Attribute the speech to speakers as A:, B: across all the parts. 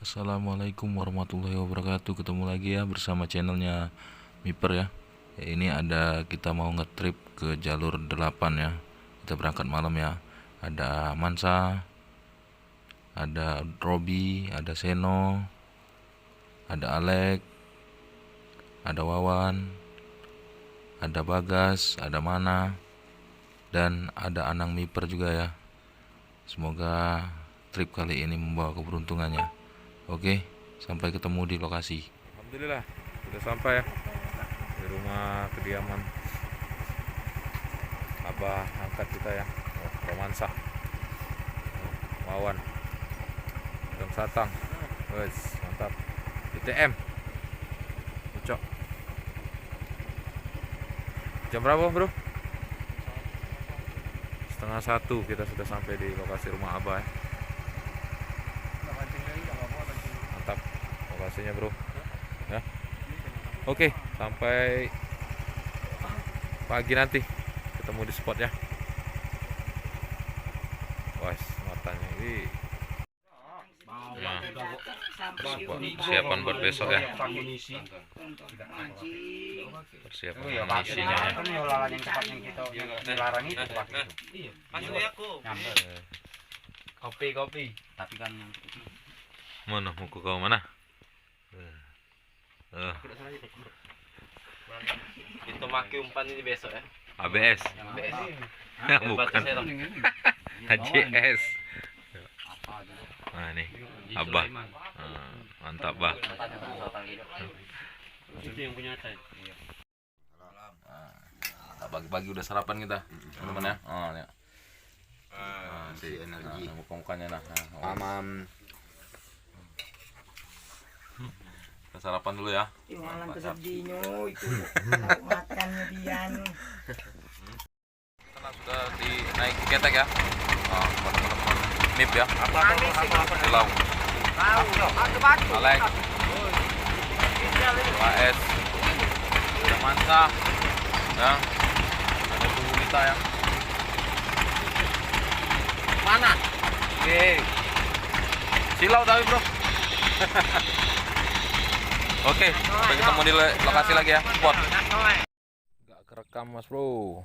A: Assalamualaikum warahmatullahi wabarakatuh. Ketemu lagi ya bersama channelnya Miper ya. Ini ada kita mau ngetrip ke jalur 8 ya. Kita berangkat malam ya. Ada Mansa, ada Robi, ada Seno, ada Alek, ada Wawan, ada Bagas, ada Mana, dan ada Anang Miper juga ya. Semoga trip kali ini membawa keberuntungannya. Oke, sampai ketemu di lokasi. Alhamdulillah, sudah sampai ya di rumah kediaman Abah angkat kita ya. Romansa, Wawan, Dong Satang. Wes, mantap. ITM. Ucok. Jam berapa, Bro? 12:30 kita sudah sampai di lokasi rumah Abah ya. Mantap lokasinya, Bro. Ya. Oke, sampai pagi nanti ketemu di spot ya. Wes, matanya ini persiapan buat besok ya. Persiapan amunisinya ya.
B: Kopi. Tapi kan
A: Mana mau ke kau mana?
B: itu maki umpan ini besok ya.
A: ABS. Ya, bukan. HJS. Nah nih, Abah. Mantap, Bah.
B: Itu yang punya saya.
A: Pagi-pagi udah sarapan kita, teman-teman ya. Ya.
C: Si energi.
A: Muka-mukanya nah. Kita sarapan dulu ya.
D: Iwanan kesedihnya itu makannya Dian.
A: Karena sudah dinaiki ketek ya. Teman-teman MIP ya. Apa? Silau. Alek. AS. Ada Mansa. Ya. Ada tunggu kita ya. Mana? Oke. Silau tapi, Bro. Oke, sampai ketemu di lokasi lagi ya, spot. Gak kerekam, Mas Bro.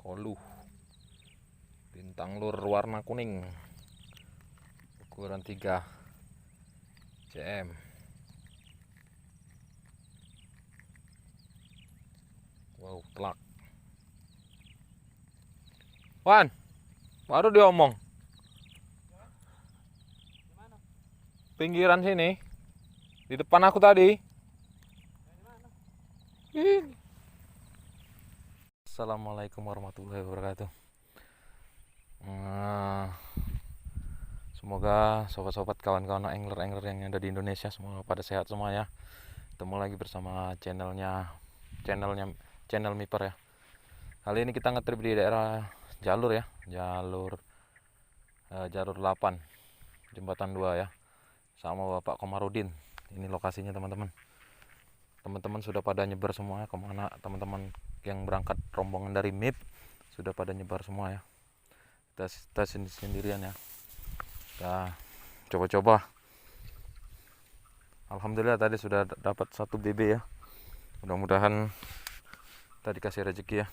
A: Kolu. Bintang lur warna kuning. Ukuran 3 cm. Wow, telak. Wan, baru diomong. Pinggiran sini. Di depan aku tadi. Assalamualaikum warahmatullahi wabarakatuh. Semoga sobat-sobat kawan-kawan angler-angler yang ada di Indonesia semua pada sehat semua ya. Ketemu lagi bersama channel Miper ya. Kali ini kita ngetrip di daerah jalur ya, jalur 8 jembatan 2 ya, sama Bapak Komarudin. Ini lokasinya teman-teman. Teman-teman sudah pada nyebar semua ya, kemana teman-teman yang berangkat rombongan dari MIP sudah pada nyebar semua ya. Kita sendirian ya. Kita coba-coba. Alhamdulillah tadi sudah dapat 1 BB ya. Mudah-mudahan tadi kasih rezeki ya.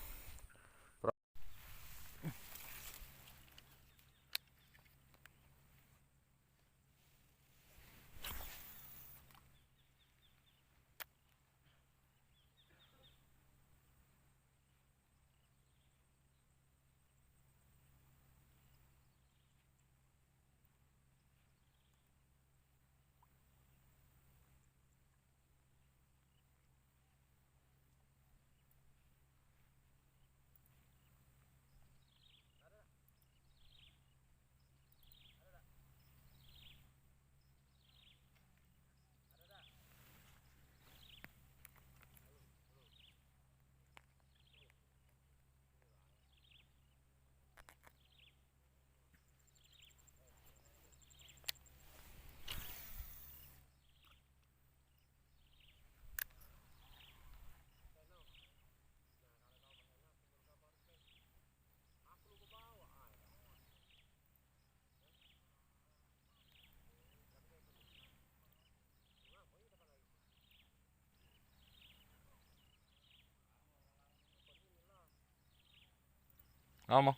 A: Ngomong.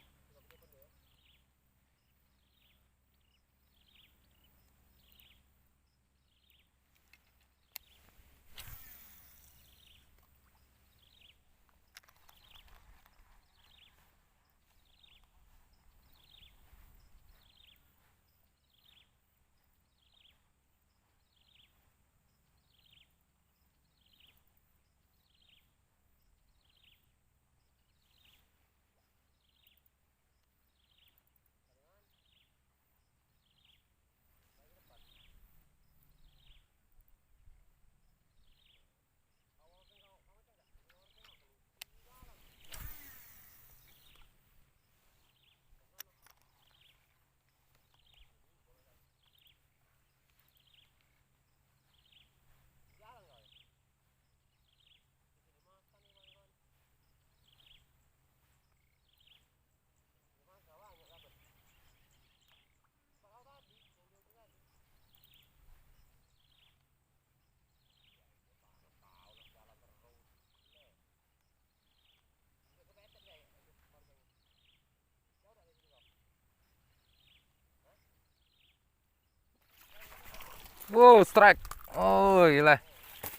A: Wow, strike. Oh, gila.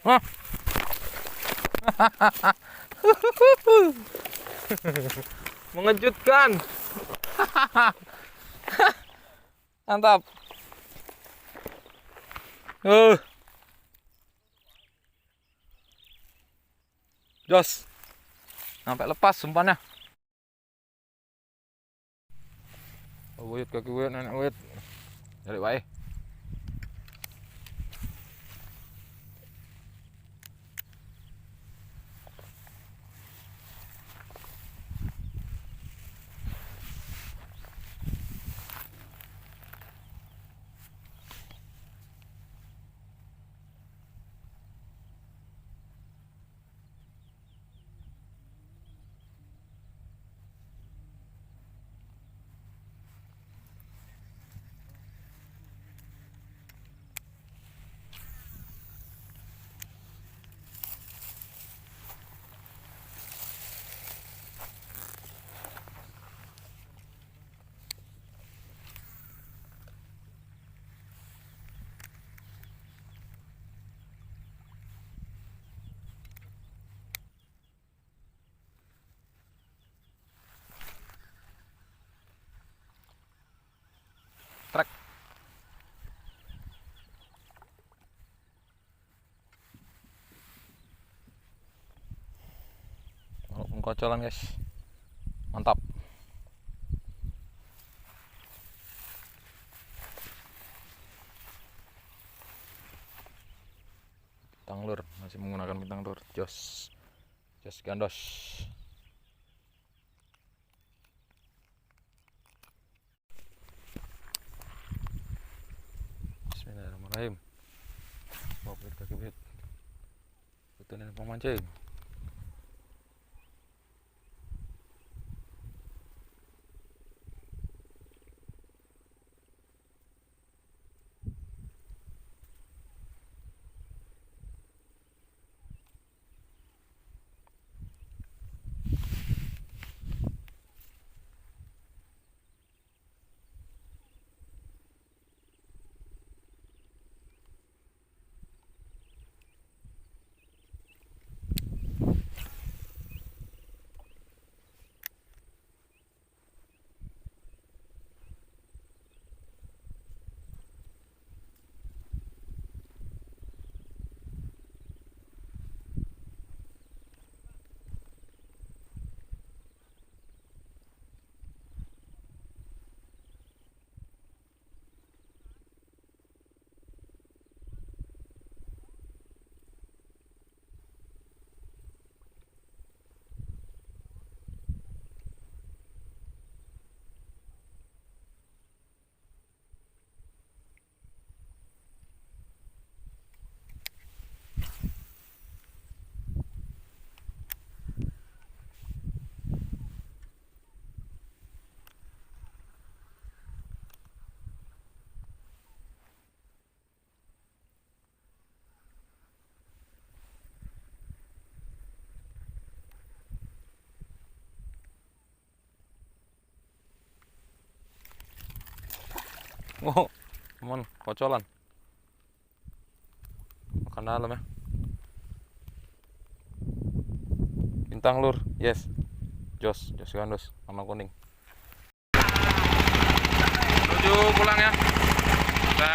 A: Hah? Mengejutkan. Mantap. Jos. Sampai lepas umpannya. Oh, wait, kaki wait, nenek wait. Jadi baik. Trek. Walaupun kocolan guys, mantap. Bintang lur, masih menggunakan bintang lur, jos gandos. Bismillahirrahmanirrahim. Bawa kaki bet. Betul ini pemancing. Oh, aman, kocolan. Makan dalam ya. Bintang lur, yes. Jos gandos, warna kuning. Menuju pulang ya. Kita